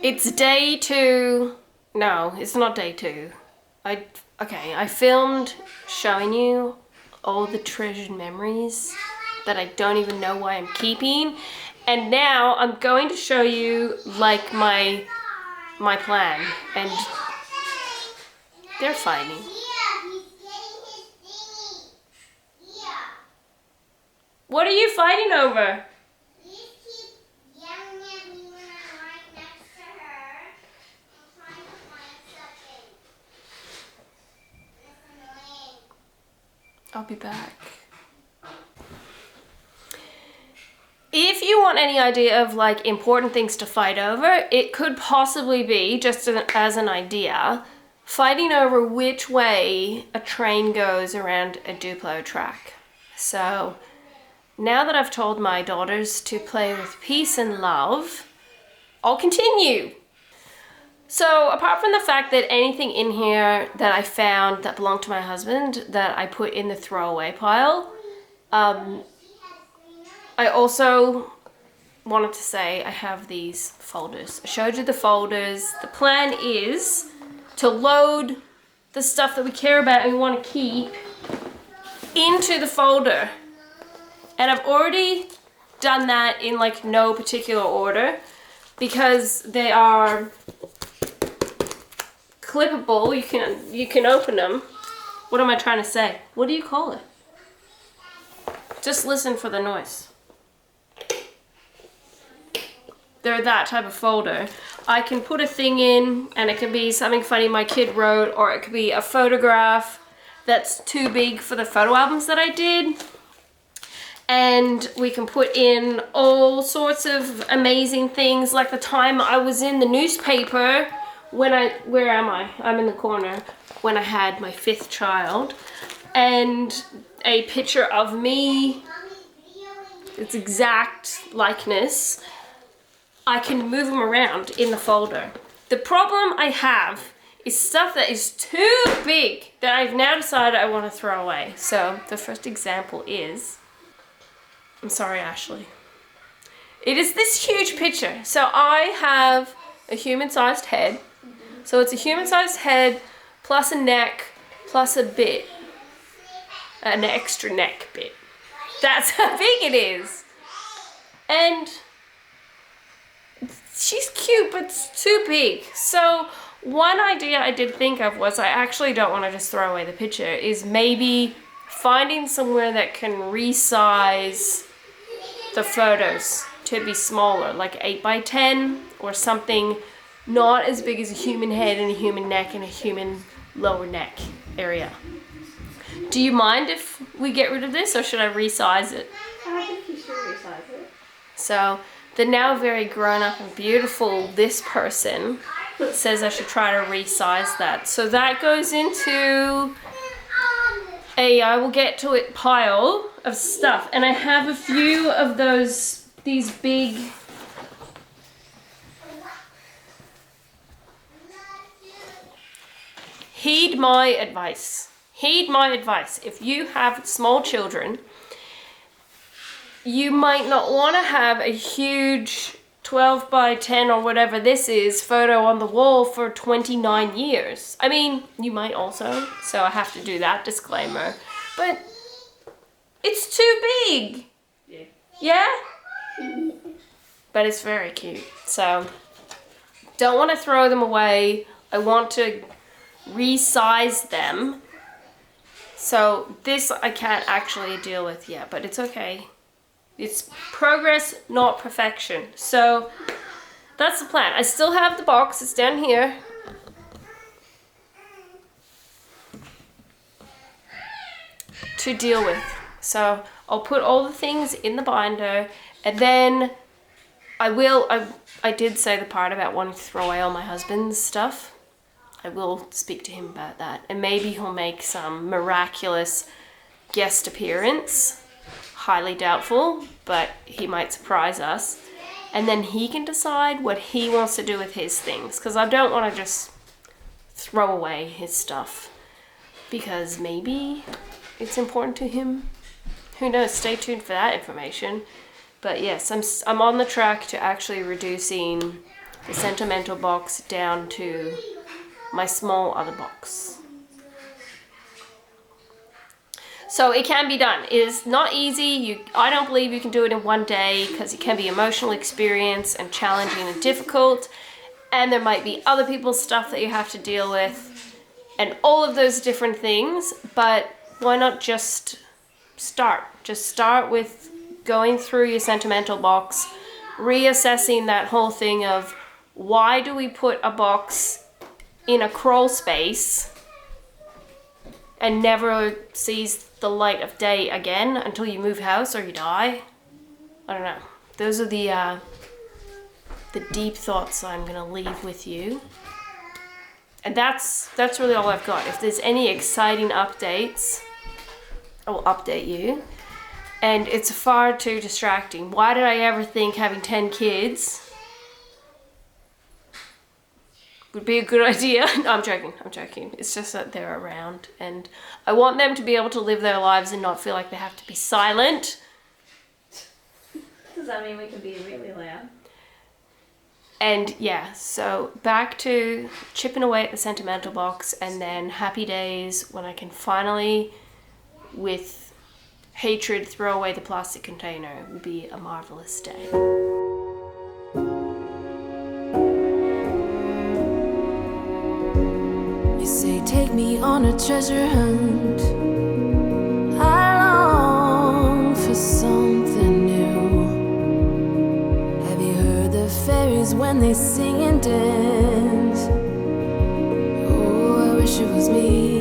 It's day 2. No, it's not day 2. I filmed showing you all the treasured memories that I don't even know why I'm keeping. And now I'm going to show you like my plan. And they're fighting. What are you fighting over? I'll be back. If you want any idea of like important things to fight over, it could possibly be, just as an idea, fighting over which way a train goes around a Duplo track. So now that I've told my daughters to play with peace and love, I'll continue. So apart from the fact that anything in here that I found that belonged to my husband that I put in the throwaway pile, I also wanted to say I have these folders. I showed you the folders. The plan is to load the stuff that we care about and we want to keep into the folder. And I've already done that in like no particular order because they are clippable. You can open them. What am I trying to say? What do you call it? Just listen for the noise. They're that type of folder. I can put a thing in and it can be something funny my kid wrote, or it could be a photograph that's too big for the photo albums that I did. And we can put in all sorts of amazing things, like the time I was in the newspaper where am I? I'm in the corner, when I had my 5th child, and a picture of me, its exact likeness. I can move them around in the folder. The problem I have is stuff that is too big that I've now decided I want to throw away. So the first example is, I'm sorry, Ashley. It is this huge picture. So I have a human-sized head. So it's a human-sized head plus a neck plus a bit. An extra neck bit. That's how big it is. And she's cute, but it's too big. So one idea I did think of was, I actually don't want to just throw away the picture, is maybe finding somewhere that can resize the photos to be smaller, like 8x10 or something not as big as a human head and a human neck and a human lower neck area. Do you mind if we get rid of this, or should I resize it? I think you should resize it. So the now very grown up and beautiful this person says I should try to resize that. So that goes into a I will get to it pile of stuff. And I have a few of these big heed my advice. Heed my advice. If you have small children, you might not want to have a huge 12x10 or whatever this is photo on the wall for 29 years. I mean, you might also, so I have to do that disclaimer. But it's too big. Yeah? But it's very cute. So don't want to throw them away. I want to resize them. So this I can't actually deal with yet, but it's okay. It's progress, not perfection. So that's the plan. I still have the box. It's down here. To deal with. So I'll put all the things in the binder, and then I did say the part about wanting to throw away all my husband's stuff. I will speak to him about that, and maybe he'll make some miraculous guest appearance. Highly doubtful, but he might surprise us. And then he can decide what he wants to do with his things, because I don't want to just throw away his stuff, because maybe it's important to him. Who knows? Stay tuned for that information. But yes, I'm on the track to actually reducing the sentimental box down to my small other box. So it can be done. It is not easy. I don't believe you can do it in one day because it can be emotional experience and challenging and difficult. And there might be other people's stuff that you have to deal with and all of those different things. But why not just start? Just start with going through your sentimental box, reassessing that whole thing of why do we put a box in a crawl space and never sees the light of day again until you move house or you die? I don't know. Those are the deep thoughts I'm gonna leave with you. And that's really all I've got. If there's any exciting updates, I will update you. And it's far too distracting. Why did I ever think having 10 kids would be a good idea? No, I'm joking. It's just that they're around and I want them to be able to live their lives and not feel like they have to be silent. Does that mean we can be really loud? And yeah, so back to chipping away at the sentimental box, and then happy days when I can finally, with hatred, throw away the plastic container. Will be a marvelous day. You say take me on a treasure hunt. I long for something new. Have you heard the fairies when they sing and dance? Oh, I wish it was me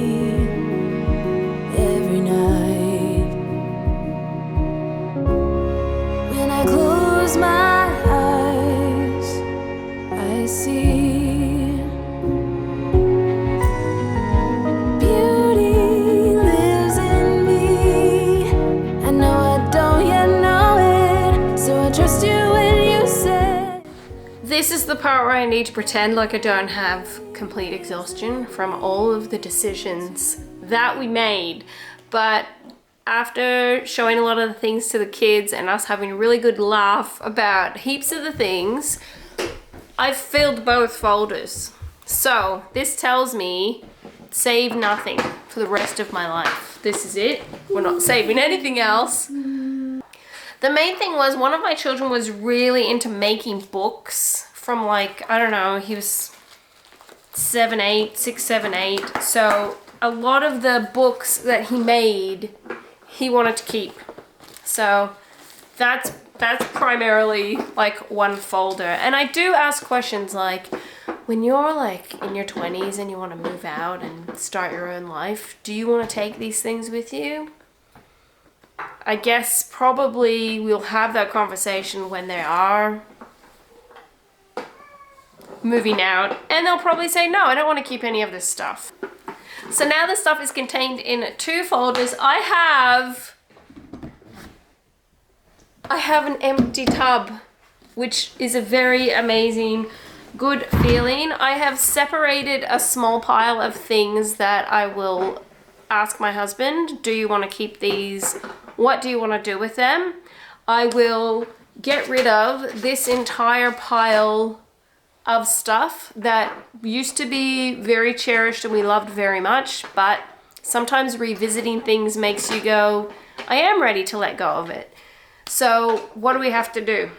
every night. When I close my eyes, I see this is the part where I need to pretend like I don't have complete exhaustion from all of the decisions that we made. But after showing a lot of the things to the kids and us having a really good laugh about heaps of the things, I've filled both folders. So this tells me save nothing for the rest of my life. This is it. We're not saving anything else. The main thing was one of my children was really into making books from like, I don't know, he was 6, 7, 8. So a lot of the books that he made, he wanted to keep. So that's primarily like one folder. And I do ask questions like, when you're like in your 20s and you want to move out and start your own life, do you want to take these things with you? I guess probably we'll have that conversation when they are moving out, and they'll probably say, no, I don't want to keep any of this stuff. So now the stuff is contained in 2 folders. I have an empty tub, which is a very amazing, good feeling. I have separated a small pile of things that I will ask my husband, do you want to keep these? What do you want to do with them? I will get rid of this entire pile of stuff that used to be very cherished and we loved very much, but sometimes revisiting things makes you go, I am ready to let go of it. So what do we have to do?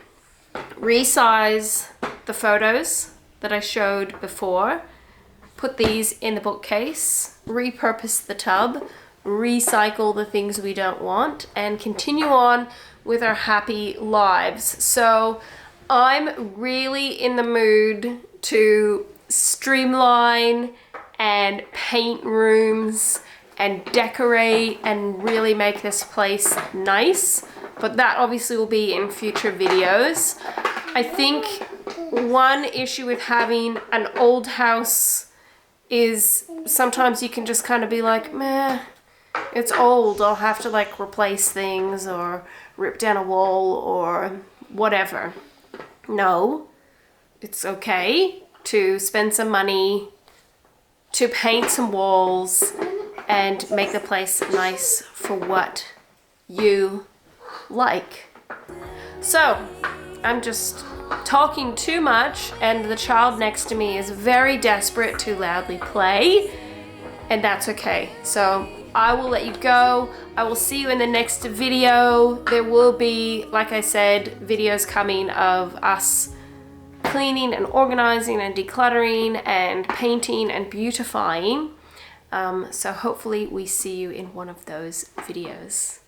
Resize the photos that I showed before, put these in the bookcase, repurpose the tub, recycle the things we don't want, and continue on with our happy lives. So I'm really in the mood to streamline and paint rooms and decorate and really make this place nice. But that obviously will be in future videos. I think one issue with having an old house is sometimes you can just kind of be like, meh, it's old, I'll have to like replace things or rip down a wall or whatever. No, it's okay to spend some money to paint some walls and make the place nice for what you like. So I'm just talking too much and the child next to me is very desperate to loudly play, and that's okay. So I will let you go. I will see you in the next video. There will be, like I said, videos coming of us cleaning and organizing and decluttering and painting and beautifying. So hopefully we see you in one of those videos.